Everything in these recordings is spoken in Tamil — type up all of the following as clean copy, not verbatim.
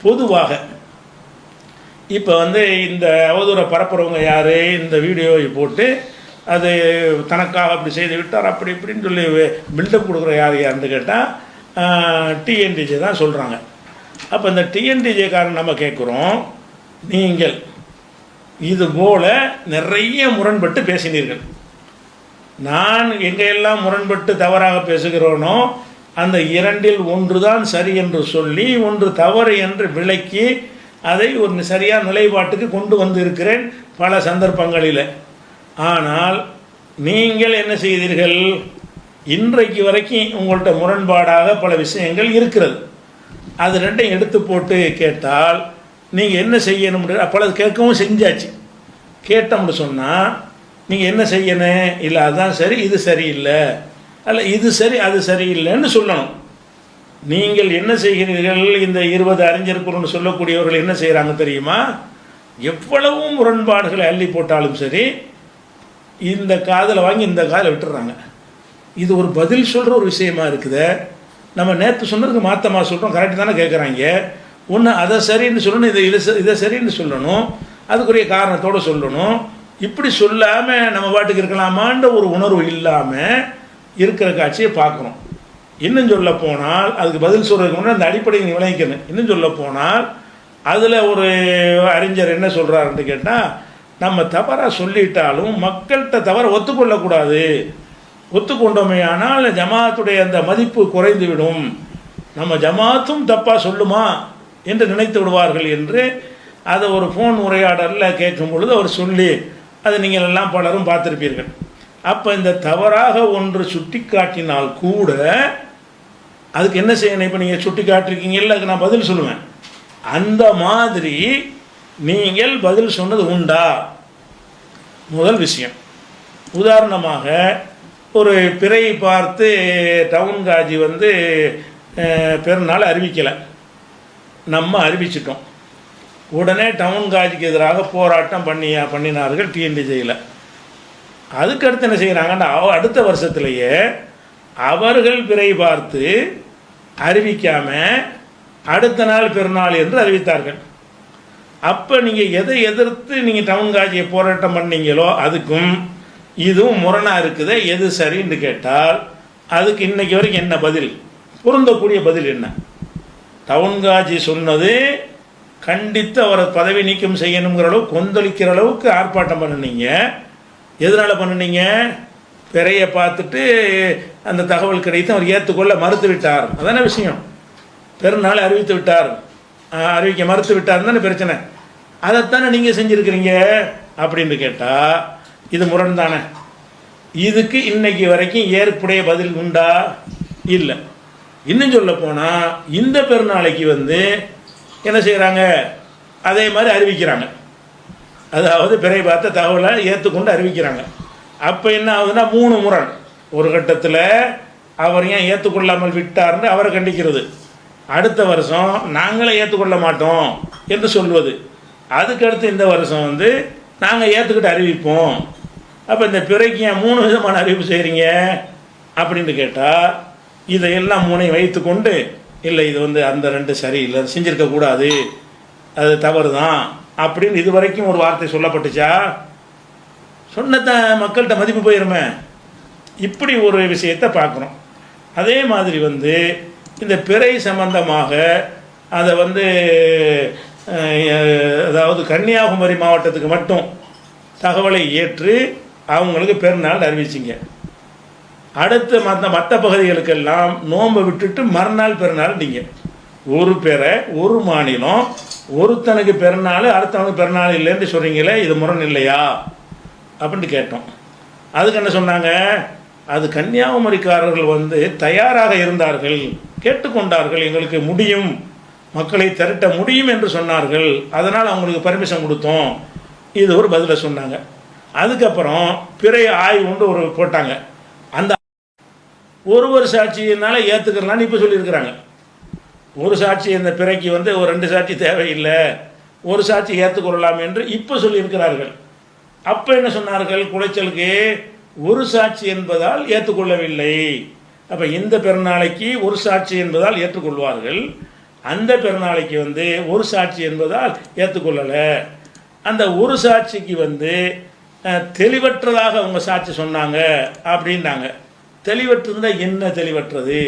பொதுவாக இப்போ வந்து இந்த அவதூறை பரப்புறவங்க யார், இந்த வீடியோவை போட்டு அது தனக்காக அப்படி செய்து விட்டார் அப்படி இப்படின்னு சொல்லி பில்டப் கொடுக்குற யாருன்னு கேட்டால் டிஎன்டிஜே தான் சொல்கிறாங்க. அப்போ இந்த டிஎன்டிஜேக்காரன் நம்ம கேட்குறோம், நீங்கள் இது போல் நிறைய முரண்பட்டு பேசினீர்கள். நான் எங்கெல்லாம் முரண்பட்டு தவறாக பேசுகிறோனோ அந்த இரண்டில் ஒன்று தான் சரி என்று சொல்லி ஒன்று தவறு என்று விளக்கி அதை ஒரு சரியான நிலைப்பாட்டுக்கு கொண்டு வந்து இருக்கிறேன் பல சந்தர்ப்பங்களில். ஆனால் நீங்கள் என்ன செய்தீர்கள், இன்றைக்கு வரைக்கும் உங்கள்கிட்ட முரண்பாடாக பல விஷயங்கள் இருக்கிறது. அது ரெண்டையும் எடுத்து போட்டு கேட்டால் நீங்கள் என்ன செய்யணும், அப்பொழுது கேட்கவும் செஞ்சாச்சு. கேட்டோம்னு சொன்னால் நீங்கள் என்ன செய்யணும், இல்லை அதுதான் சரி இது சரியில்லை, அல்ல இது சரி அது சரியில்லைன்னு சொல்லணும். நீங்கள் என்ன செய்கிறீர்கள், இந்த 20 அறிஞர்களுன்னு சொல்லக்கூடியவர்கள் என்ன செய்கிறாங்க தெரியுமா, எவ்வளவு முரண்பாடுகளை அள்ளி போட்டாலும் சரி இந்த காதில் வாங்கி இந்த காதில் விட்டுறாங்க. இது ஒரு பதில் சொல்கிற ஒரு விஷயமா இருக்குது. நம்ம நேற்று சொன்னதுக்கு மாற்றமாக சொல்கிறோம், கரெக்டு தானே கேட்குறாங்க. ஒன்று அதை சரின்னு சொல்லணும், இதை சரின்னு சொல்லணும், அதுக்குரிய காரணத்தோடு சொல்லணும். இப்படி சொல்லாமல் நம்ம பாட்டுக்கு இருக்கலாமான்ற ஒரு உணர்வு இல்லாமல் இருக்கிற காட்சியை பார்க்குறோம். இன்னும் சொல்ல போனால் அதுக்கு பதில் சொல்கிறதுக்கு முன்னாடி அந்த அடிப்படையை நீ விளங்கிக்கணும். இன்னும் சொல்ல போனால் அதில் ஒரு அறிஞர் என்ன சொல்கிறாருன்னு கேட்டால், நம்ம தவறாக சொல்லிட்டாலும் மக்கள்கிட்ட தவற ஒத்துக்கொள்ளக்கூடாது. ஒத்துக்கொண்டோமே ஆனால் ஜமாத்துடைய அந்த மதிப்பு குறைந்துவிடும், நம்ம ஜமாத்தும் தப்பாக சொல்லுமா என்று நினைத்து விடுவார்கள் என்று அதை ஒரு ஃபோன் உரையாடலில் கேட்கும் பொழுது அவர் சொல்லி அதை நீங்கள் எல்லாம் பலரும் பார்த்துருப்பீர்கள். அப்போ இந்த தவறாக ஒன்று சுட்டி காட்டினால் கூட அதுக்கு என்ன செய்யணும், இப்போ நீங்கள் சுட்டி காட்டிருக்கீங்கல்ல, அதுக்கு நான் பதில் சொல்லுவேன். அந்த மாதிரி நீங்கள் பதில் சொன்னது உண்டா, முதல் விஷயம். உதாரணமாக ஒரு பிறை பார்த்து டவுன் காஜி வந்து பெருநாள் அறிவிக்கலை, நம்ம அறிவிச்சிட்டோம். உடனே டவுன் காஜிக்கு எதிராக போராட்டம் பண்ணினார்கள் டிஎன்டிஜேயில். அதுக்கடுத்து என்ன செய்கிறாங்கன்னா அடுத்த வருஷத்துலேயே அவர்கள் பிறை பார்த்து அறிவிக்காமல் அடுத்த நாள் பெருநாள் என்று அறிவித்தார்கள். அப்போ நீங்கள் எதை எதிர்த்து நீங்கள் டவுன் காஜியை போராட்டம் பண்ணீங்களோ அதுக்கும் இதுவும் முரணாக இருக்குது. எது சரின்னு கேட்டால் அதுக்கு இன்றைக்கி வரைக்கும் என்ன பதில், பொருந்தக்கூடிய பதில் என்ன? டவுன் காஜி சொன்னது கண்டித்து அவரை பதவி நீக்கம் செய்யணுங்கிற அளவுக்கு கொந்தளிக்கிற அளவுக்கு ஆர்ப்பாட்டம் பண்ணினீங்க. எதனால் பண்ணினீங்க, பிறையை பார்த்துட்டு அந்த தகவல் கிடைத்து அவர் ஏற்றுக்கொள்ள மறுத்து விட்டார், அதான விஷயம். பெருநாள் அறிவித்து விட்டார், அறிவிக்க மறுத்து விட்டார் தானே பிரச்சனை. அதைத்தானே நீங்கள் செஞ்சுருக்கிறீங்க அப்படின்னு கேட்டால் இது முரண் தானே. இதுக்கு இன்னைக்கு வரைக்கும் ஏற்புடைய பதில் உண்டா, இல்லை. இன்னும் சொல்ல போனால் இந்த பெருநாளைக்கு வந்து என்ன செய்கிறாங்க, அதே மாதிரி அறிவிக்கிறாங்க. அதாவது பிறை பார்த்த தகவலை ஏற்றுக்கொண்டு அறிவிக்கிறாங்க. அப்போ என்ன ஆகுதுன்னா 3 முரண். ஒரு கட்டத்தில் அவர் ஏன் ஏற்றுக்கொள்ளாமல் விட்டார்னு அவரை கண்டிக்கிறது, அடுத்த வருஷம் நாங்களே ஏற்றுக்கொள்ள மாட்டோம் என்று சொல்வது, அதுக்கடுத்து இந்த வருஷம் வந்து நாங்கள் ஏற்றுக்கிட்டு அறிவிப்போம். அப்போ இந்த பிறைக்கு ஏன் 3 விதமான அறிவிப்பு செய்கிறீங்க அப்படின்னு கேட்டால் இதையெல்லாம் 3ஐயும் வைத்து கொண்டு இல்லை இது வந்து அந்த 2 சரியில்லை, செஞ்சுருக்கக்கூடாது, அது தவறு தான் அப்படின்னு இது வரைக்கும் ஒரு வார்த்தை சொல்லப்பட்டுச்சா? சொன்னதான் மக்கள்கிட்ட மதிப்பு போயிருமே. இப்படி ஒரு விஷயத்தை பார்க்குறோம். அதே மாதிரி வந்து இந்த பிறை சம்பந்தமாக அதை வந்து அதாவது கன்னியாகுமரி மாவட்டத்துக்கு மட்டும் தகவலை ஏற்று அவங்களுக்கு பெருநாள் அறிவிச்சிங்க. அடுத்து மற்ற பகுதிகளுக்கெல்லாம் நோன்பை விட்டுட்டு மறுநாள் பெருநாள். நீங்கள் ஒரு பேரை ஒரு மாநிலம் ஒருத்தனுக்கு பெருநாள் அடுத்தவனுக்கு பெருநாள் இல்லைன்னு சொல்கிறீங்களே, இது முரண் இல்லையா அப்படின்ட்டு கேட்டோம். அதுக்கு என்ன சொன்னாங்க, அது கன்னியாகுமரிக்காரர்கள் வந்து தயாராக இருந்தார்கள், கேட்டுக்கொண்டார்கள், எங்களுக்கு முடியும், மக்களை திரட்ட முடியும் என்று சொன்னார்கள், அதனால் அவங்களுக்கு பர்மிஷன் கொடுத்தோம். இது ஒரு பதிலை சொன்னாங்க. அதுக்கப்புறம் பிறை ஆய்வுண்டு ஒரு போட்டாங்க. அந்த ஒரு சாட்சியினால ஏற்றுக்கலான்னு இப்போ சொல்லியிருக்கிறாங்க. ஒரு சாட்சி இந்த பிறைக்கு வந்து ஒரு 2 சாட்சி தேவையில்லை, ஒரு சாட்சி ஏற்றுக்கொள்ளலாம் என்று இப்போ சொல்லியிருக்கிறார்கள். அப்போ என்ன சொன்னார்கள், குலைச்சலுக்கு ஒரு சாட்சி என்பதால் ஏற்றுக்கொள்ளவில்லை. அப்போ இந்த பெருநாளைக்கு ஒரு சாட்சி என்பதால் ஏற்றுக்கொள்வார்கள், அந்த பெருநாளைக்கு வந்து ஒரு சாட்சி என்பதால் ஏற்றுக்கொள்ளலை. அந்த ஒரு சாட்சிக்கு வந்து தெளிவற்றதாக அவங்க சாட்சி சொன்னாங்க அப்படின்னாங்க. தெளிவற்றிருந்தால் என்ன தெளிவற்றது?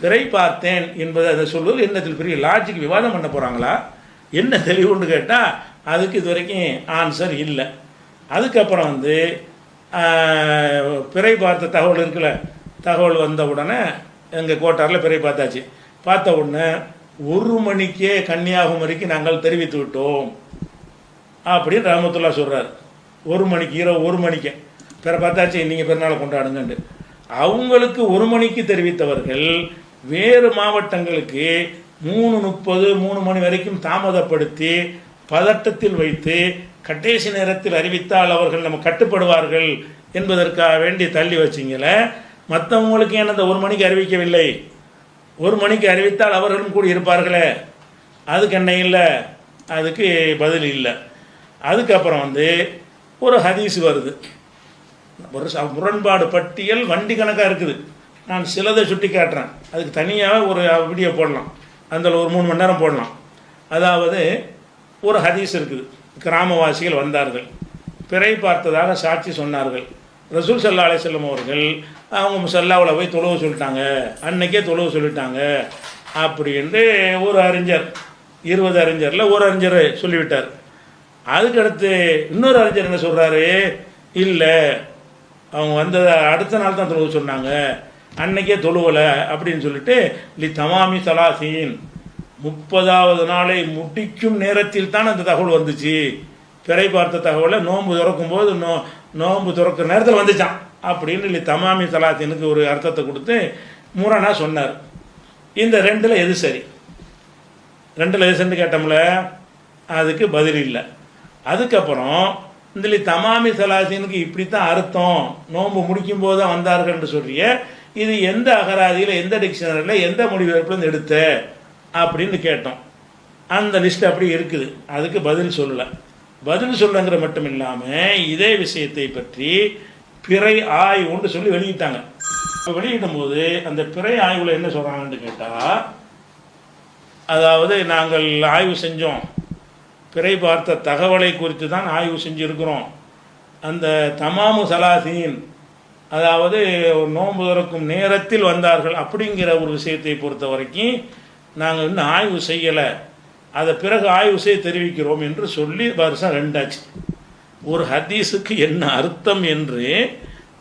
பிறை பார்த்தேன் என்பதை அதை சொல்வது என்னத்தில் பெரிய லாஜிக் விவாதம் பண்ண போகிறாங்களா? என்ன தெளிவுன்னு கேட்டால் அதுக்கு இது வரைக்கும் ஆன்சர் இல்லை. அதுக்கப்புறம் வந்து பிறை பார்த்த தகவல் இருக்குல்ல, தகவல் வந்த உடனே எங்கள் கோட்டாரில் பிறை பார்த்தாச்சு. பார்த்த உடனே 1 மணிக்கே கன்னியாகுமரிக்கு நாங்கள் தெரிவித்து விட்டோம் அப்படின்னு ரஹமத்துல்லா சொல்கிறார். 1 மணிக்கு, இரவு 1 மணிக்கு பிற பார்த்தாச்சு, நீங்கள் பெருநாளை கொண்டாடுங்கண்டு. அவங்களுக்கு 1 மணிக்கு தெரிவித்தவர்கள் வேறு மாவட்டங்களுக்கு 3:30 3 மணி வரைக்கும் தாமதப்படுத்தி பதட்டத்தில் வைத்து கடைசி நேரத்தில் அறிவித்தால் அவர்கள் நம்ம கட்டுப்படுவார்கள் என்பதற்காக வேண்டி தள்ளி வச்சிங்கள. மற்றவங்களுக்கு ஏன் அந்த 1 மணிக்கு அறிவிக்கவில்லை? 1 மணிக்கு அறிவித்தால் அவர்களும் கூடி இருப்பார்களே, அதுக்கு என்ன இல்லை? அதுக்கு பதில் இல்லை. அதுக்கப்புறம் வந்து ஒரு ஹதீஸ் வருது, ஒரு முரண்பாடு பட்டியல் வண்டி கணக்காக இருக்குது. நான் சிலதை சுட்டி காட்டுறேன், அதுக்கு தனியாக ஒரு வீடியோ போடலாம், அதில் ஒரு 3 மணி நேரம் போடலாம். அதாவது ஒரு ஹதீஸ் இருக்குது, கிராமவாசிகள் வந்தார்கள், பிறை பார்த்ததாக சாட்சி சொன்னார்கள். ரசூல் ஸல்லல்லாஹு அலைஹி வஸல்லம் அவர்கள் அவங்க முஸல்லாவில் போய் தொழுவ சொல்லிட்டாங்க, அன்னைக்கே தொழுவ சொல்லிட்டாங்க அப்படின்ட்டு ஒரு அறிஞர், 20 அறிஞரில் ஒரு அறிஞர் சொல்லிவிட்டார். அதுக்கடுத்து இன்னொரு அறிஞர் என்ன சொல்கிறாரு, இல்லை அவங்க வந்ததை அடுத்த நாள் தான் தொழுவ சொன்னாங்க, அன்னைக்கே தொழுவலை அப்படின்னு சொல்லிட்டு தமாமி சலாசீன் 30வது நாளை முடிக்கும் நேரத்தில் தான் அந்த தகவல் வந்துச்சு. பிறை பார்த்த தகவலை நோன்பு திறக்கும் போது நோன்பு திறக்கிற நேரத்தில் வந்துச்சான் அப்படின்னு தமாமி சலாத்தினுக்கு ஒரு அர்த்தத்தை கொடுத்து முரணா சொன்னார். இந்த 2ல் எது சரி? 2ல் எது சரின்னு கேட்டோம்ல, அதுக்கு பதில் இல்லை. அதுக்கப்புறம் இந்த தமாமி சலாத்தினுக்கு இப்படித்தான் அர்த்தம், நோன்பு முடிக்கும் போது தான் வந்தார்கள் சொல்றிய, இது எந்த அகராதியில், எந்த டிக்ஷனரியில், எந்த மொழிபெயர்ப்புலேருந்து எடுத்த அப்படின்னு கேட்டோம். அந்த லிஸ்ட் அப்படி இருக்குது, அதுக்கு பதில் சொல்லலை. பதில் சொல்லுங்கிற மட்டும் இல்லாமல் இதே விஷயத்தை பற்றி பிறை ஆய்வுன்னு சொல்லி வெளியிட்டாங்க. இப்போ வெளியிடும் போது அந்த பிறை ஆய்வில் என்ன சொல்கிறாங்கன்னு கேட்டால், அதாவது நாங்கள் ஆய்வு செஞ்சோம், பிறை பார்த்த தகவலை குறித்து தான் ஆய்வு செஞ்சுருக்கிறோம். அந்த தமாமு சலாசீன், அதாவது நோன்பு திறக்கும் நேரத்தில் வந்தார்கள் அப்படிங்கிற ஒரு விஷயத்தை பொறுத்த வரைக்கும் நாங்கள் இன்னும் ஆய்வு செய்யலை, அதை பிறகு ஆய்வு செய்ய தெரிவிக்கிறோம் என்று சொல்லி வருஷம் 2 ஆச்சு. ஒரு ஹதீஸுக்கு என்ன அர்த்தம் என்று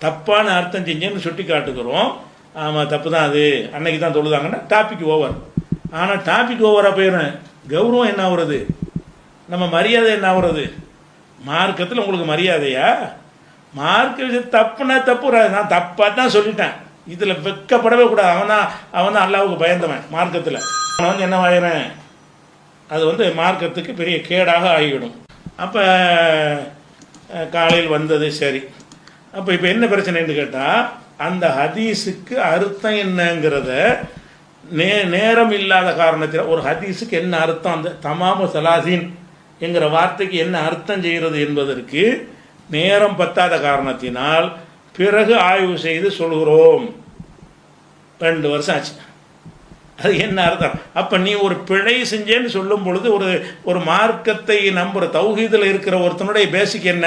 தப்பான அர்த்தம் செஞ்சேன்னு சுட்டி காட்டுக்கிறோம். ஆமாம் தப்பு தான், அது அன்னைக்கு தான் தொழுதாங்கன்னா டாபிக் ஓவர். ஆனால் டாபிக் ஓவராக போயிடும், கௌரவம் என்ன ஆகுறது, நம்ம மரியாதை என்ன ஆகுறது? மார்க்கத்தில் உங்களுக்கு மரியாதையா? மார்க்க விஷயம் தப்புனா தப்பு, நான் தப்பாக தான் சொல்லிட்டேன், இதில் வெக்கப்படவே கூடாது. அவன் தான் அல்லாவுக்கு பயந்தவன். மார்க்கத்தில் அவன் வந்து என்ன ஆகிறேன், அது வந்து மார்க்கத்துக்கு பெரிய கேடாக ஆகிவிடும். அப்போ காலையில் வந்தது சரி. அப்போ இப்போ என்ன பிரச்சனைன்னு கேட்டால், அந்த ஹதீஸுக்கு அர்த்தம் என்னங்கிறத நேரம் இல்லாத காரணத்தில், ஒரு ஹதீஸுக்கு என்ன அர்த்தம், அந்த தமாமு சலாசீன் என்கிற வார்த்தைக்கு என்ன அர்த்தம் செய்கிறது என்பதற்கு நேரம் பத்தாத காரணத்தினால் பிறகு ஆய்வு செய்து சொல்கிறோம். 2 வருஷம் ஆச்சு. அது என்ன அர்த்தம்? அப்போ நீ ஒரு பிழை செஞ்சேன்னு சொல்லும் பொழுது ஒரு மார்க்கத்தை நம்புகிற தௌஹீதில் இருக்கிற ஒருத்தனுடைய பேசிக் என்ன?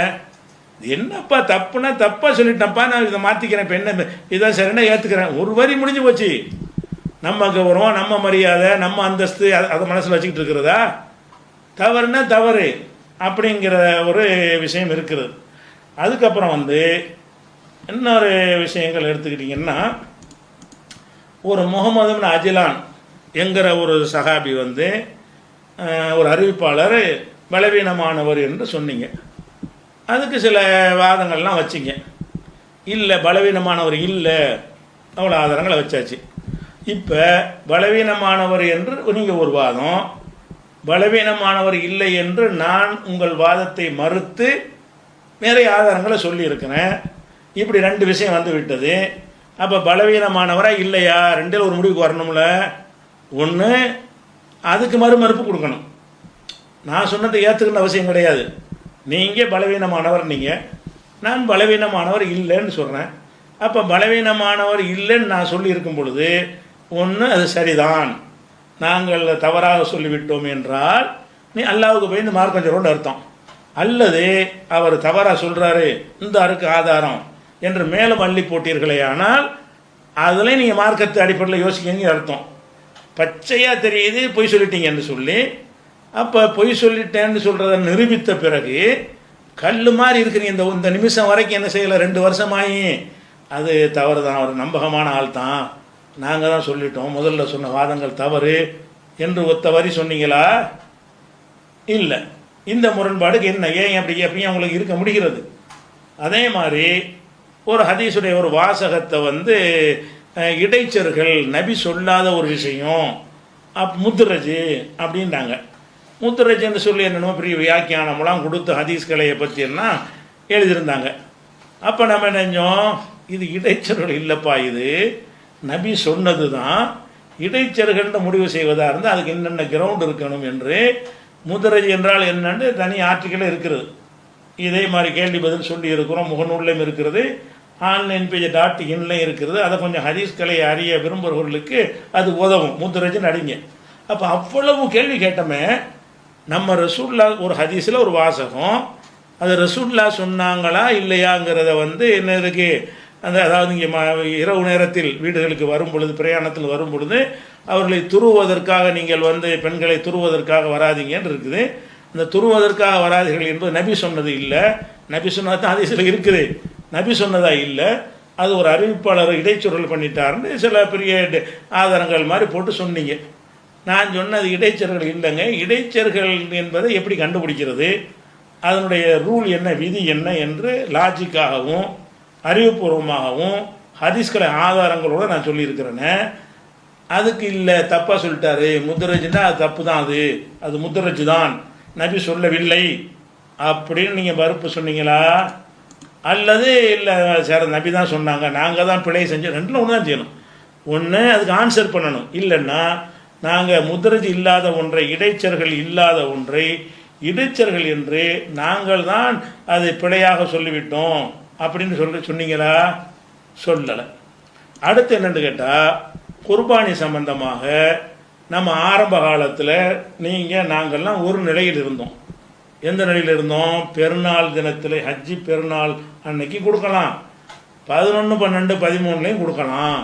என்னப்பா தப்புனா தப்பாக சொல்லிட்டேன்ப்பா, நான் இதை மாற்றிக்கிறேன், இப்போ என்ன இதான் சரின்னா ஏற்றுக்கிறேன், ஒரு வரி முடிஞ்சு போச்சு. நம்ம கௌரவம், நம்ம மரியாதை, நம்ம அந்தஸ்து அதை மனசில் வச்சுக்கிட்டு இருக்கிறதா? தவறுனா தவறு அப்படிங்கிற ஒரு விஷயம் இருக்கிறது. அதுக்கப்புறம் வந்து இன்னொரு விஷயங்கள் எடுத்துக்கிட்டிங்கன்னா, ஒரு முகமது பின் அஜ்லான் என்கிற ஒரு சஹாபி வந்து ஒரு அறிவிப்பாளர் பலவீனமானவர் என்று சொன்னீங்க. அதுக்கு சில வாதங்கள்லாம் வச்சிங்க. இல்லை பலவீனமானவர் இல்லை, அவ்வளோ ஆதாரங்களை வச்சாச்சு. இப்போ பலவீனமானவர் என்று நீங்கள் ஒரு வாதம், பலவீனமானவர் இல்லை என்று நான் உங்கள் வாதத்தை மறுத்து நிறைய ஆதாரங்களை சொல்லியிருக்கிறேன். இப்படி 2 விஷயம் வந்து விட்டது. அப்போ பலவீனமானவரா இல்லையா, 2ல் ஒரு முடிவுக்கு வரணும்ல. ஒன்று, அதுக்கு மறுப்பு கொடுக்கணும். நான் சொன்னதை ஏற்றுக்கணும் அவசியம் கிடையாது. நீங்கள் பலவீனமானவர், நான் பலவீனமானவர் இல்லைன்னு சொல்கிறேன். அப்போ பலவீனமானவர் இல்லைன்னு நான் சொல்லியிருக்கும் பொழுது, ஒன்று அது சரிதான், நாங்கள் தவறாக சொல்லிவிட்டோம் என்றால் நீ அல்லாஹ்வுக்கு பயந்து மார்க்கம் சொல்கிறோன்னு அர்த்தம். அல்லது அவர் தவறாக சொல்கிறாரு இந்த அருக்கு ஆதாரம் என்று மேலும் அள்ளி போட்டீர்களே, ஆனால் அதில் நீங்கள் மார்க்கத்தை அடிப்படையில் யோசிக்கங்க அர்த்தம். பச்சையாக தெரியுது பொய் சொல்லிட்டீங்கன்னு சொல்லி, அப்போ பொய் சொல்லிட்டேன்னு சொல்கிறத நிரூபித்த பிறகு கல் மாதிரி இருக்கிறீங்க. இந்த நிமிஷம் வரைக்கும் என்ன செய்யலை, 2 வருஷமாகி அது தவறு தான், அவர் நம்பகமான ஆள் தான், நாங்கள் தான் சொல்லிட்டோம், முதல்ல சொன்ன வாதங்கள் தவறு என்று ஒத்த வரி சொன்னீங்களா? இல்லை. இந்த முரண்பாடுக்கு என்ன, ஏன் அப்படி அவங்களுக்கு இருக்க முடிகிறது? அதே மாதிரி ஒரு ஹதீஸுடைய ஒரு வாசகத்தை வந்து இடைச்சர்கள் நபி சொல்லாத ஒரு விஷயம் முத்துரஜு அப்படின்ட்டாங்க. முத்துரஜுன்னு சொல்லி என்னென்னமோ பெரிய வியாக்கியானமெல்லாம் கொடுத்து ஹதீஸ்களையை பற்றியெல்லாம் எழுதியிருந்தாங்க. அப்போ நம்ம நினைஞ்சோம், இது இடைச்சர்கள் இல்லைப்பா, இது நபி சொன்னது தான், இடைச்சர்கள்னு முடிவு செய்வதாக இருந்தால் அதுக்கு என்னென்ன கிரவுண்ட் இருக்கணும் என்று. முத்துரஜு என்றால் என்னென்னு தனி ஆர்டிக்கலே இருக்கிறது. இதே மாதிரி கேள்வி பதில் சொல்லி இருக்கிறோம், முகநூல்லையும் இருக்கிறது, ஆன்லைன் பேஜ் .inலையும் இருக்கிறது. அதை கொஞ்சம் ஹதீஸ்களை அறிய விரும்புகிறவர்களுக்கு அது உதவும். முத்துரஜுன்னு அடிங்க. அப்போ அவ்வளவு கேள்வி கேட்டோமே, நம்ம ரசூல்லா ஒரு ஹதீஸில் ஒரு வாசகம், அது ரசூல்லா சொன்னாங்களா இல்லையாங்கிறத வந்து என்ன இருக்கு, அதாவது இங்கே இரவு நேரத்தில் வீடுகளுக்கு வரும் பொழுது, பிரயாணத்தில் வரும் பொழுது அவர்களை துருவதற்காக நீங்கள் வந்து பெண்களை துருவதற்காக வராதிங்கன்னு இருக்குது. இந்த துருவதற்காக வராதீர்கள் என்பது நபி சொன்னது இல்லை. நபி சொன்னது தான் ஹதீஸில் இருக்குது, நபி சொன்னதா இல்லை. அது ஒரு அறிவிப்பாளர் இடைச்சொல் பண்ணிட்டாருன்னு சில பெரிய ஆதாரங்கள் மாதிரி போட்டு சொன்னீங்க. நான் சொன்னது இடைச்சர்கள் இல்லைங்க. இடைச்சர்கள் என்பதை எப்படி கண்டுபிடிக்கிறது, அதனுடைய ரூல் என்ன, விதி என்ன என்று லாஜிக்காகவும் அறிவுபூர்வமாகவும் ஹதீஸ்களை ஆதாரங்களோடு நான் சொல்லியிருக்கிறேன்னு. அதுக்கு இல்லை, தப்பாக சொல்லிட்டாரு, முத்துரஜுன்னா அது தப்பு தான், அது முத்துரஜு தான், நபி சொல்லவில்லை அப்படின்னு நீங்கள் மறுப்பு சொன்னீங்களா? அல்லது இல்லை சார் நபி தான் சொன்னாங்க, நாங்கள் தான் பிழை செஞ்சோம், ரெண்டில் ஒன்று தான் செய்யணும். ஒன்று அதுக்கு ஆன்சர் பண்ணணும். இல்லைன்னா நாங்கள் முத்துரஜு இல்லாத ஒன்றை, இடைச்சர்கள் இல்லாத ஒன்றை இடைச்சர்கள் என்று நாங்கள் தான் அதை பிழையாக சொல்லிவிட்டோம் அப்படின்னு சொன்னீங்களா? சொல்லலை. அடுத்து என்னென்னு கேட்டால், குர்பானி சம்பந்தமாக நம்ம ஆரம்ப காலத்தில் நாங்கள்லாம் ஒரு நிலையில் இருந்தோம். எந்த நிலையில் இருந்தோம்? பெருநாள் தினத்தில், ஹஜ்ஜி பெருநாள் அன்னைக்கு கொடுக்கலாம், 11, 12, 13லையும் கொடுக்கலாம்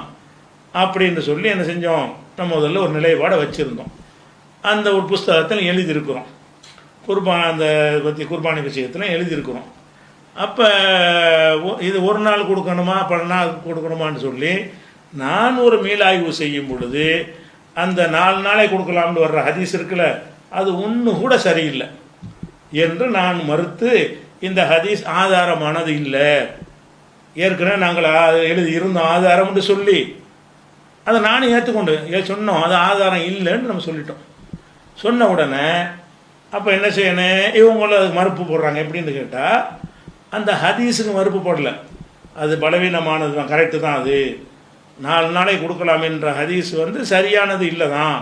அப்படின்னு சொல்லி என்ன செஞ்சோம், நம்ம முதல்ல ஒரு நிலைப்பாடை வச்சுருந்தோம். அந்த ஒரு புஸ்தகத்தில் எழுதியிருக்கிறோம், அந்த பற்றி குர்பானி விஷயத்தில் எழுதியிருக்கிறோம். அப்போ இது ஒரு நாள் கொடுக்கணுமா 10 நாள் கொடுக்கணுமான்னு சொல்லி நான் ஒரு மீளாய்வு செய்யும் பொழுது அந்த 4 நாளை கொடுக்கலாம்னு வர்ற ஹதீஸ் இருக்குல்ல, அது ஒன்று கூட சரியில்லை என்று நான் மறுத்து, இந்த ஹதீஸ் ஆதாரமானது இல்லை, ஏற்கனவே நாங்கள் எழுதி இருந்தோம் ஆதாரம்னு சொல்லி அதை நானும் ஏற்றுக்கொண்டு சொன்னோம், அது ஆதாரம் இல்லைன்னு நம்ம சொல்லிட்டோம். சொன்ன உடனே அப்போ என்ன செய்யணும், இவங்களும் அதுக்கு மறுப்பு போடுறாங்க. எப்படின்னு கேட்டால், அந்த ஹதீஸுக்கு மறுப்பு போடலை, அது பலவீனமானது தான், கரெக்டு தான், அது 4 நாளை கொடுக்கலாம் என்ற ஹதீஸ் வந்து சரியானது இல்லை தான்,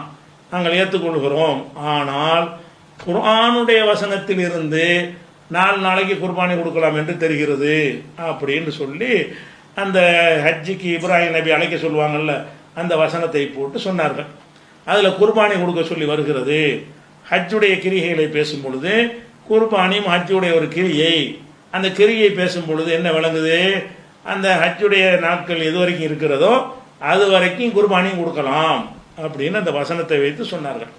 நாங்கள் ஏற்றுக்கொள்கிறோம். ஆனால் குர்ஆனுடைய வசனத்தில் இருந்து 4 நாளைக்கு குர்பானி கொடுக்கலாம் என்று தெரிகிறது அப்படின்னு சொல்லி அந்த ஹஜ்ஜிக்கு இப்ராஹிம் நபி அழைக்க சொல்லுவாங்கள்ல, அந்த வசனத்தை போட்டு சொன்னார்கள். அதில் குர்பானி கொடுக்க சொல்லி வருகிறது. ஹஜ்ஜுடைய கிரிகைகளை பேசும் பொழுது குர்பானியும் ஹஜ்ஜுடைய ஒரு கிரியை, அந்த கிரியை பேசும் பொழுது என்ன விளங்குது, அந்த ஹஜ்ஜுடைய நாட்கள் எது வரைக்கும் இருக்கிறதோ அது வரைக்கும் குர்பானியும் கொடுக்கலாம் அப்படின்னு அந்த வசனத்தை வைத்து சொன்னார்கள்.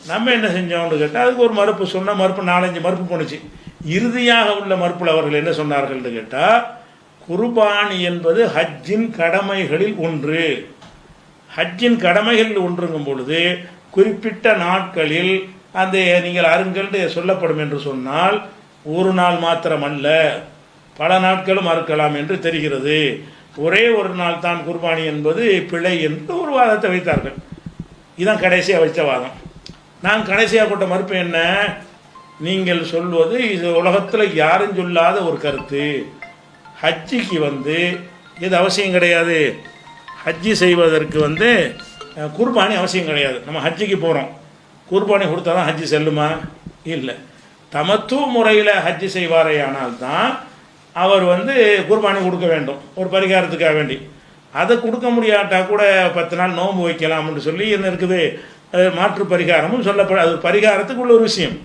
நம்ம என்ன செஞ்சோம்னு கேட்டால், அதுக்கு ஒரு மறுப்பு சொன்ன, மறுப்பு 4-5 மறுப்பு போணுச்சு. இறுதியாக உள்ள மறுப்பில் அவர்கள் என்ன சொன்னார்கள்னு கேட்டால், குர்பானி என்பது ஹஜ்ஜின் கடமைகளில் ஒன்று, ஹஜ்ஜின் கடமைகளில் ஒன்றுங்கும் பொழுது குறிப்பிட்ட நாட்களில் அந்த நீங்கள் அருங்கள் சொல்லப்படும் என்று சொன்னால் ஒரு நாள் மாத்திரமல்ல, பல நாட்களும் அறுக்கலாம் என்று தெரிகிறது. ஒரே ஒரு நாள் தான் குர்பானி என்பது பிழை என்று ஒரு வாதத்தை வைத்தார்கள். இதுதான் கடைசியாக வைத்த வாதம். நான் கடைசியாக போட்ட மறுப்பு என்ன, நீங்கள் சொல்வது இது உலகத்தில் யாரும் சொல்லாத ஒரு கருத்து. ஹஜ்ஜிக்கு வந்து இது அவசியம் கிடையாது, ஹஜ்ஜி செய்வதற்கு குர்பானி அவசியம் கிடையாது. நம்ம ஹஜ்ஜிக்கு போகிறோம், குர்பானி கொடுத்தா தான் ஹஜ்ஜி செல்லுமா? இல்லை. தமத்துவ முறையில் ஹஜ்ஜி செய்வாரே ஆனால் தான் அவர் குர்பானி கொடுக்க வேண்டும், ஒரு பரிகாரத்துக்காக வேண்டி. அதை கொடுக்க முடியாட்டா கூட 10 நாள் நோன்பு வைக்கலாம்னு சொல்லி என்ன இருக்குது, மாற்று பரிகாரமும் சொல்லப்படும். அது பரிகாரத்துக்கு உள்ள ஒரு விஷயம்.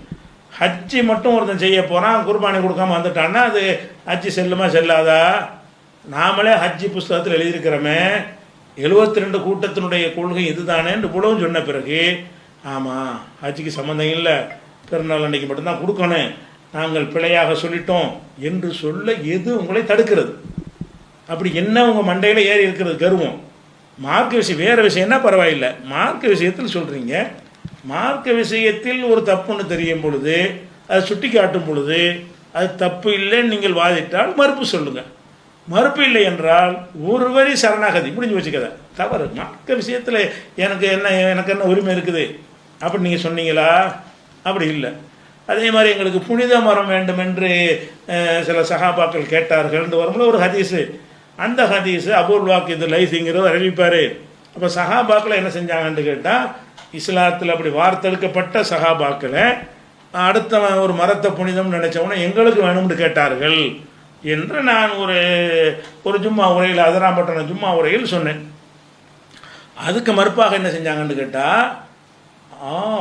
ஹஜ்ஜி மட்டும் ஒருத்தன் செய்ய போகிறான், குர்பானி கொடுக்காம வந்துட்டான்னா அது ஹஜ்ஜி செல்லுமா செல்லாதா? நாமளே ஹஜ்ஜி புஸ்தகத்தில் எழுதியிருக்கிறோமே 72 கூட்டத்தினுடைய கொள்கை இதுதானேன்னு புலவும் சொன்ன பிறகு ஆமாம் ஹஜ்ஜிக்கு சம்மந்தம் இல்லை, பெருநாள் அன்றைக்கி மட்டும்தான் கொடுக்கணும், நாங்கள் பிழையாக சொல்லிட்டோம் என்று சொல்ல எது உங்களை தடுக்கிறது? அப்படி என்ன உங்கள் மண்டையில் ஏறி இருக்கிறது கருவம்? மார்க்க விஷயம் வேறு விஷயம்னா பரவாயில்லை, மார்க்க விஷயத்தில் சொல்கிறீங்க. மார்க்க விஷயத்தில் ஒரு தப்புன்னு தெரியும் பொழுது அதை சுட்டி காட்டும் பொழுது அது தப்பு இல்லைன்னு நீங்கள் வாதிட்டால் மறுப்பு சொல்லுங்கள். மறுப்பு இல்லை என்றால் ஒரு வரி சரணாகதி முடிஞ்சு வச்சுக்கத. தவறு மார்க்க விஷயத்தில் எனக்கு என்ன உரிமை இருக்குது அப்படி நீங்கள் சொன்னீங்களா? அப்படி இல்லை. அதே மாதிரி எங்களுக்கு புனித மரம் வேண்டும் என்று சில சஹாபாக்கள் கேட்டார்கள் வரும்போது ஒரு ஹதீஸு, அந்த ஹதீஸு அபூல் வாக்கிது லைஸுங்கிறத அறிவிப்பார். அப்போ சஹாபாக்களை என்ன செஞ்சாங்கன்னு கேட்டால், இஸ்லாத்தில் அப்படி வார்த்தெடுக்கப்பட்ட சஹாபாக்களை அடுத்த ஒரு மரத்தை புனிதம்னு நினச்சவொன்னே எங்களுக்கு வேணும்னு கேட்டார்கள் என்று நான் ஒரு ஜும்மா உரையில், அதராம்பட்டினம் ஜும்மா உரையில் சொன்னேன். அதுக்கு மறுப்பாக என்ன செஞ்சாங்கன்னு கேட்டால்,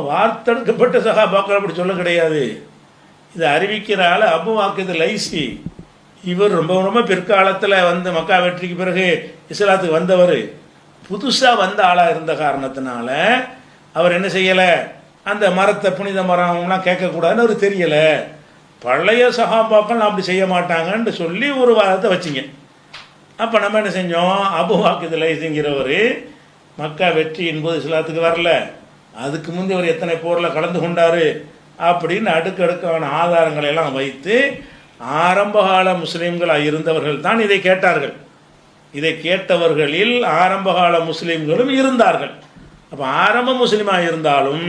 வார்த்தெடுக்கப்பட்ட சஹாபாக்கள் அப்படி சொல்ல கிடையாது, இதை அறிவிக்கிற ஆள் அபு வாக்கிது லைசி, இவர் ரொம்ப ரொம்ப பிற்காலத்தில் வந்து மக்கா வெற்றிக்கு பிறகு இஸ்லாத்துக்கு வந்தவர், புதுசாக வந்த ஆளாக இருந்த காரணத்தினால அவர் என்ன செய்யலை, அந்த மரத்தை புனித மரம்லாம் கேட்கக்கூடாதுன்னு அவர் தெரியலை. பழைய சஹாபாக்கள் அப்படி செய்ய மாட்டாங்கன்னு சொல்லி ஒரு வாதத்தை வச்சிங்க. அப்போ நம்ம என்ன செஞ்சோம், அபு வாக்கிது லைஸுங்கிறவர் மக்கா வெற்றியின் போது இஸ்லாத்துக்கு வரல, அதுக்கு முந்தி அவர் எத்தனை போரில் கலந்து கொண்டார் அப்படின்னு அடுக்கடுக்கான ஆதாரங்களை எல்லாம் வைத்து ஆரம்பகால முஸ்லீம்களாக இருந்தவர்கள் தான் இதை கேட்டார்கள். இதை கேட்டவர்களில் ஆரம்பகால முஸ்லீம்களும் இருந்தார்கள். அப்போ ஆரம்ப முஸ்லீமாக இருந்தாலும்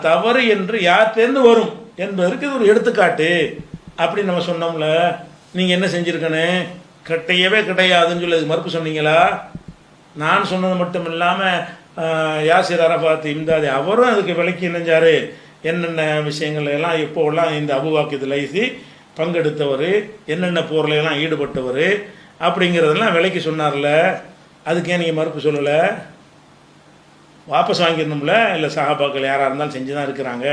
தவறு என்று யார்கிட்டேருந்து வரும் என்பதற்கு இது ஒரு எடுத்துக்காட்டு அப்படின்னு நம்ம சொன்னோம்ல. நீங்கள் என்ன செஞ்சுருக்கணும், கிடையவே கிடையாதுன்னு சொல்லி அதுக்கு மறுப்பு சொன்னீங்களா? நான் சொன்னது மட்டும் இல்லாமல் யாசிர் அரஃபாத் இம்தாதி அவரும் அதுக்கு விளக்கி இணைஞ்சார். என்னென்ன விஷயங்கள் எல்லாம் இப்போலாம் இந்த அபு வாக்கிது லைஸி பங்கெடுத்தவர், என்னென்ன போரில் எல்லாம் ஈடுபட்டவர் அப்படிங்கிறதெல்லாம் விலைக்கு சொன்னார்ல. அதுக்கு ஏன் நீங்கள் மறுப்பு சொல்லலை? வாபஸ் வாங்கிடணும்ல. இல்லை சஹாபாக்கள் யாராக இருந்தாலும் செஞ்சு தான் இருக்கிறாங்க,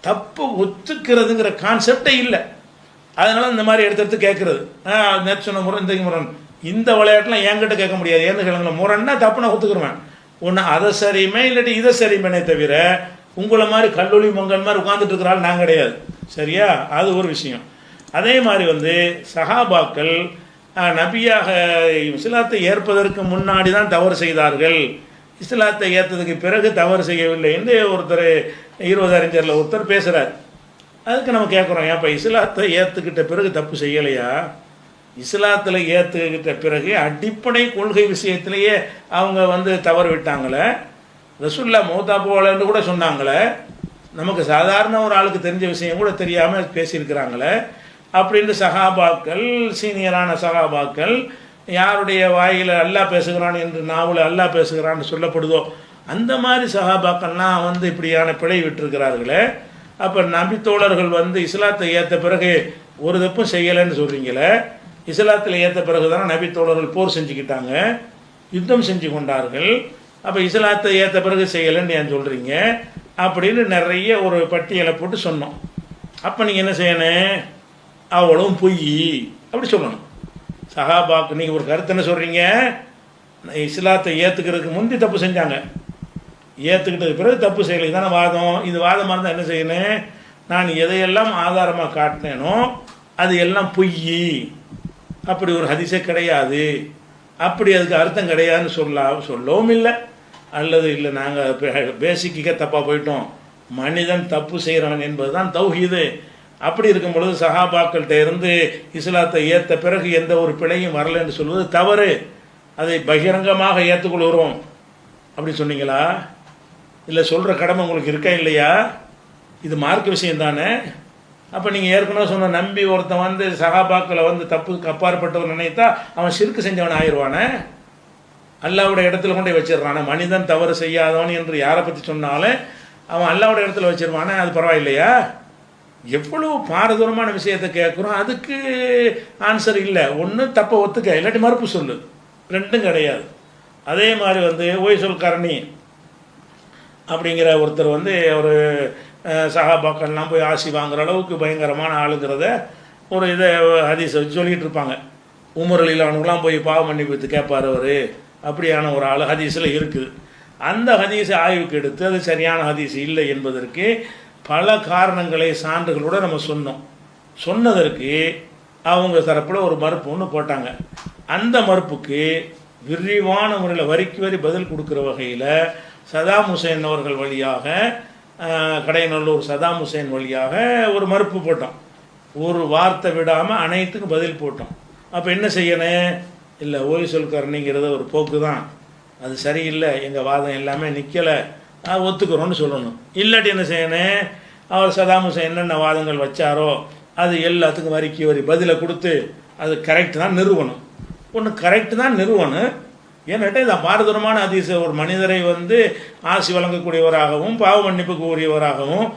தப்பு ஒத்துக்கிறதுங்கிற கான்செப்டே இல்லை. அதனால் இந்த மாதிரி எடுத்து கேட்குறது, நேற்று சொன்ன முறை இந்த முரண், இந்த விளையாட்டுலாம் என்கிட்ட கேட்க முடியாது. ஏன்னு கேளுங்களேன், முரண்னா தப்பு நான் ஒத்துக்குருவேன். ஒன்று அதை சரியுமே இல்லாட்டி இதை சரிமேனே தவிர உங்களை மாதிரி கல்லூரி மங்கல் மாதிரி உட்காந்துட்டு இருக்கிறாள் நான் கிடையாது. சரியா? அது ஒரு விஷயம். அதே மாதிரி வந்து சஹாபாக்கள் நபியாக இஸ்லாத்தை ஏற்பதற்கு முன்னாடி தான் தவறு செய்தார்கள், இஸ்லாத்தை ஏற்றதுக்கு பிறகு தவறு செய்யவில்லை என்று ஒருத்தர் 20 அறிஞரில் ஒருத்தர் பேசுகிறார். அதுக்கு நம்ம கேட்குறோம், ஏன்ப்பா இஸ்லாத்தை ஏற்றுக்கிட்ட பிறகு தப்பு செய்யலையா? இஸ்லாத்தில் ஏற்றுக்கிட்ட பிறகு அடிப்படை கொள்கை விஷயத்திலேயே அவங்க வந்து தவறு விட்டாங்களே, ரசூல்லா மௌத்தா போகலன்னு கூட சொன்னாங்களே, நமக்கு சாதாரண ஒரு ஆளுக்கு தெரிஞ்ச விஷயம் கூட தெரியாமல் பேசியிருக்கிறாங்களே அப்படின்னு சஹாபாக்கள், சீனியரான சஹாபாக்கள், யாருடைய வாயில் அல்லாஹ் பேசுகிறான் என்று நாவல் அல்லாஹ் பேசுகிறான்னு சொல்லப்படுதோ அந்த மாதிரி சஹாபாக்கள்லாம் வந்து இப்படியான பிழை விட்டுருக்கிறார்களே. அப்போ நபித்தோழர்கள் வந்து இஸ்லாத்தை ஏற்ற பிறகு ஒரு தப்பும் செய்யலைன்னு சொல்கிறீங்களே, இஸ்லாத்தில் ஏற்ற பிறகு தானே நபித்தோழர்கள் போர் செஞ்சுக்கிட்டாங்க, யுத்தம் செஞ்சு கொண்டார்கள். அப்போ இஸ்லாத்தை ஏற்ற பிறகு செய்யலைன்னு ஏன் சொல்கிறீங்க அப்படின்னு நிறைய ஒரு பட்டியலை போட்டு சொன்னோம். அப்போ நீங்கள் என்ன செய்யணும், அவ்வளவும் பொய் அப்படி சொல்லணும். சஹாபாக்கு நீங்கள் ஒரு கருத்து என்ன சொல்கிறீங்க, இஸ்லாத்தை ஏற்றுக்கிறதுக்கு முந்தி தப்பு செஞ்சாங்க, ஏற்றுக்கிட்டதுக்கு பிறகு தப்பு செய்யலை தானே வாதம். இது வாதமாக இருந்தால் என்ன செய்யணும், நான் எதையெல்லாம் ஆதாரமாக காட்டினேனோ அது எல்லாம் பொய், அப்படி ஒரு ஹதீஸே கிடையாது, அப்படி அதுக்கு அர்த்தம் கிடையாதுன்னு சொல்லவும் இல்லை. அல்லது இல்லை நாங்கள் பேசிக்காக தப்பாக போயிட்டோம், மனிதன் தப்பு செய்கிறவன் என்பது தான் தௌஹீது. அப்படி இருக்கும் பொழுது சஹாபாக்கள்கிட்ட இருந்து இஸ்லாத்தை ஏற்ற பிறகு எந்த ஒரு பிழையும் வரலைன்னு சொல்வது தவறு, அதை பகிரங்கமாக ஏற்றுக்கொள்கிறோம் அப்படி சொன்னீங்களா? இல்லை சொல்கிற கடமை உங்களுக்கு இருக்கா இல்லையா? இது மார்க்க விஷயம் தானே. அப்போ நீங்கள் ஏற்கனவே சொன்ன நம்பி ஒருத்தன் வந்து சஹாபாக்களை வந்து தப்புக்கு அப்பாற்பட்டவன் நினைத்தா அவன் சிறுக்கு செஞ்சவன் ஆயிடுவானே, அல்லாவுடைய இடத்துல கொண்டே வச்சிடுறானே. மனிதன் தவறு செய்யாதவன் என்று யாரை பற்றி சொன்னாலும் அவன் அல்லாவுடைய இடத்துல வச்சிருவானே, அது பரவாயில்லையா? எவ்வளோ பாரதூரமான விஷயத்தை கேட்குறோம், அதுக்கு ஆன்சர் இல்லை. ஒன்று தப்பை ஒத்துக்க, இல்லாட்டி மறுப்பு சொல்லு, ரெண்டும் கிடையாது. அதே மாதிரி வந்து ஓய் சொல் கரணி அப்படிங்கிற ஒருத்தர் வந்து ஒரு சஹாபாக்கள்லாம் போய் ஆசி வாங்குற அளவுக்கு பயங்கரமான ஆளுங்கிறத ஒரு இதை ஹதீஸை வச்சு சொல்லிகிட்டு இருப்பாங்க. உமர் ரலியல்லாஹுலாம் போய் பாவ மன்னிப்பு கேட்பார் அவர், அப்படியான ஒரு ஆள் ஹதீஸில் இருக்குது. அந்த ஹதீஸை ஆய்வுக்கு எடுத்து அது சரியான ஹதீஸ் இல்லை என்பதற்கு பல காரணங்களை சான்றுகளோடு நம்ம சொன்னதற்கு அவங்க தரப்பில் ஒரு மறுப்பு ஒன்று போட்டாங்க. அந்த மறுப்புக்கு விரிவான முறையில் வரிக்கு வரி பதில் கொடுக்குற வகையில் சதாம் ஹுசேன் அவர்கள் வழியாக, கடையநல்லூர் சதாம் ஹுசேன் வழியாக ஒரு மறுப்பு போட்டோம். ஒரு வார்த்தை விடாமல் அனைத்துக்கும் பதில் போட்டோம். அப்போ என்ன செய்யணும்? இல்லை ஓய் சொல்கரணிங்கிறது ஒரு போக்கு தான், அது சரியில்லை, எங்கள் வாதம் எல்லாமே நிற்கலை, ஒத்துக்கிறோன்னு சொல்லணும். இல்லாட்டி என்ன செய்யணும்? அவர் சதாம் ஹுசேன் என்னென்ன வாதங்கள் வச்சாரோ அது எல்லாத்துக்கும் வரிக்கு வரி பதிலை கொடுத்து அது கரெக்டு தான் நிறுவனம். ஒன்று கரெக்டு தான் நிறுவனம். ஏன்னாட்டா இது பாரதூரமான ஹதீஸ். ஒரு மனிதரை வந்து ஆசி வழங்கக்கூடியவராகவும் பாவ மன்னிப்புக்கு உரியவராகவும்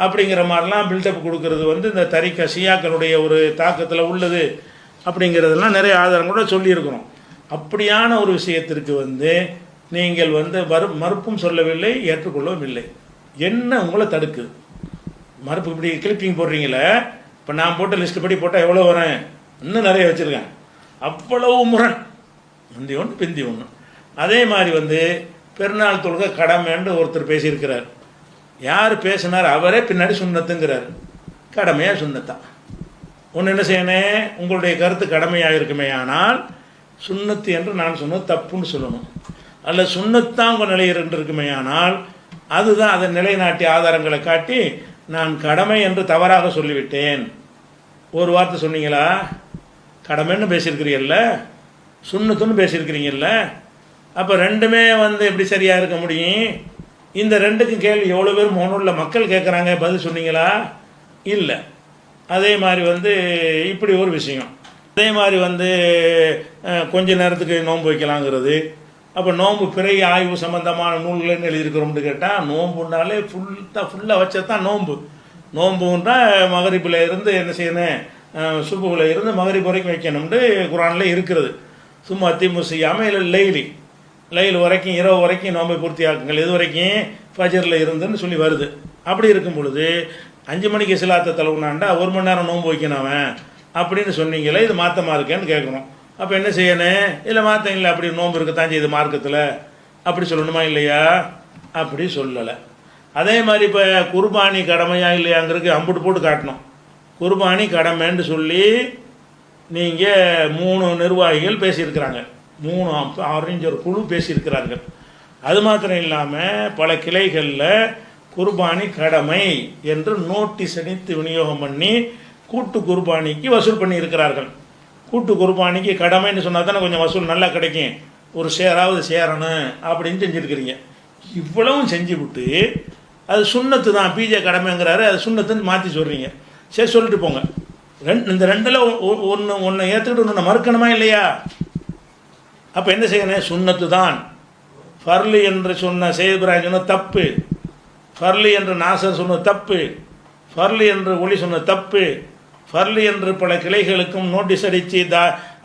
அப்படிங்கிற மாதிரிலாம் பில்டப் கொடுக்கறது வந்து இந்த தரிக்க ஷியாக்களுடைய ஒரு தாக்கத்தில் உள்ளது அப்படிங்கிறதெல்லாம் நிறைய ஆதாரங்களோட சொல்லியிருக்கிறோம். அப்படியான ஒரு விஷயத்திற்கு வந்து நீங்கள் வந்து மறுப்பும் சொல்லவில்லை, ஏற்றுக்கொள்ளவும் இல்லை. என்ன உங்களை தடுக்குது? மறுப்பு இப்படி கிளிப்பிங் போடுறீங்களே, இப்போ நான் போட்ட லிஸ்ட்டு படி போட்டால் எவ்வளோ வரேன்? இன்னும் நிறைய வச்சுருக்கேன். அவ்வளவு முரண், முந்தி ஒன்று பிந்தி ஒன்று. அதே மாதிரி வந்து பெருநாள் தொழுகை கடமைன்னு ஒருத்தர் பேசியிருக்கிறார். யார் பேசினார்? அவரே பின்னாடி சுண்ணத்துங்கிறார். கடமையாக சுண்ணத்தா? ஒன்று என்ன செய்யணும்? உங்களுடைய கருத்து கடமையாக இருக்குமே, ஆனால் சுண்ணத்து என்று நான் சொன்னது தப்புன்னு சொல்லணும். அல்ல சுண்ணத்தான் உங்கள் நிலையில் இருக்குமே, ஆனால் அதுதான் அதை நிலைநாட்டி ஆதாரங்களை காட்டி நான் கடமை என்று தவறாக சொல்லிவிட்டேன். ஒரு வார்த்தை சொன்னீங்களா? கடமைன்னு பேசியிருக்கிறீங்கல்ல, சுண்ணத்துன்னு பேசியிருக்கிறீங்கல்ல, அப்போ ரெண்டுமே வந்து எப்படி சரியாக இருக்க முடியும்? இந்த ரெண்டுக்கும் கேள்வி எவ்வளோ பேர் முகநூலில் மக்கள் கேட்குறாங்க, பதில் சொன்னீங்களா? இல்லை. அதே மாதிரி வந்து இப்படி ஒரு விஷயம். அதே மாதிரி வந்து கொஞ்ச நேரத்துக்கு நோன்பு வைக்கலாங்கிறது. அப்போ நோன்பு பிறை ஆய்வு சம்பந்தமான நூல்கள்னு எழுதியிருக்கிறோம்னு கேட்டால், நோன்புனாலே ஃபுல்லாக வச்சா தான் நோன்பு. நோன்புன்றா மகரிப்பில் இருந்து என்ன செய்யணும்? சுபுவில் இருந்து மகரிப் வரைக்கும் வைக்கணும்னு குரானில் இருக்கிறது. சும்மா திமு செய்யாமல் இல்லை, லைல் வரைக்கும் இரவு வரைக்கும் நோன்பை பூர்த்தி ஆக்குங்கள், இது வரைக்கும் ஃபஜரில் இருந்துன்னு சொல்லி வருது. அப்படி இருக்கும் பொழுது 5 மணிக்கு சிலாத்த தலவுனாண்டா 1 மணி நேரம் நோன்பு வைக்கணும் அவன் அப்படின்னு சொன்னீங்களே, இது மாற்றமாக இருக்கேன்னு கேட்குறோம். அப்போ என்ன செய்யணும்? இல்லை மாற்றம் இல்லை, அப்படி நோன்பு இருக்கத்தான் செய்யுது மார்க்கத்தில், அப்படி சொல்லணுமா இல்லையா? அப்படி சொல்லலை. அதே மாதிரி இப்போ குர்பானி கடமையா இல்லையாங்கிறதுக்கு அம்புட்டு போட்டு காட்டணும். குர்பானி கடமைன்னு சொல்லி நீங்கள் 3 நிர்வாகிகள் பேசியிருக்கிறாங்க, 3 அறிஞர் குழு பேசியிருக்கிறார்கள். அது மாத்திரம் இல்லாமல் பல கிளைகளில் குர்பானி கடமை என்று நோட்டீஸ் அடித்து விநியோகம் பண்ணி கூட்டு குர்பானிக்கு வசூல் பண்ணி இருக்கிறார்கள். கூட்டு குர்பானிக்கு கடமைன்னு சொன்னால் தானே கொஞ்சம் வசூல் நல்லா கிடைக்கும், ஒரு ஷேராவது சேரணும் அப்படின்னு செஞ்சுருக்கிறீங்க. இவ்வளவும் செஞ்சு விட்டு அது சுண்ணத்து தான், பிஜே கடமைங்கிறாரு, அது சுண்ணத்துன்னு மாற்றி சொல்கிறீங்க. சரி, சொல்லிட்டு போங்க. இந்த ரெண்டில் ஒன்று ஏற்றுக்கிட்டு ஒன்று மறுக்கணுமா இல்லையா? அப்போ என்ன செய்யணும்? சுண்ணத்து தான். ஃபர்லி என்று சொன்ன சையத் இப்ராஹிம் சொன்ன தப்பு, ஃபர்லி என்று நாசர் சொன்ன தப்பு, ஃபர்லி என்று ஒளி சொன்ன தப்பு, ஃபர்லி என்று பல கிளைகளுக்கும் நோட்டீஸ் அடித்து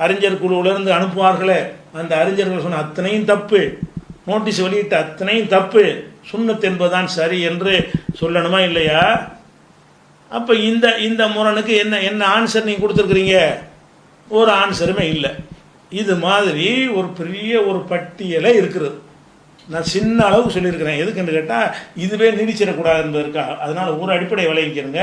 அறிஞர் குழுவிலிருந்து அனுப்புவார்களே, அந்த அறிஞர்கள் சொன்ன அத்தனையும் தப்பு, நோட்டீஸ் வெளியிட்ட அத்தனையும் தப்பு, சுன்னத் என்பதுதான் சரி என்று சொல்லணுமா இல்லையா? அப்போ இந்த முரணுக்கு என்ன ஆன்சர் நீங்கள் கொடுத்துருக்குறீங்க? ஒரு ஆன்சருமே இல்லை. இது மாதிரி ஒரு பெரிய ஒரு பட்டியலை இருக்கிறது. நான் சின்ன அளவுக்கு சொல்லியிருக்கிறேன். எதுக்குன்னு கேட்டால் இதுவே நீடிச்சிடக்கூடாது என்பதற்காக. அதனால் ஒரு அடிப்படை விளைவிக்கிறேங்க.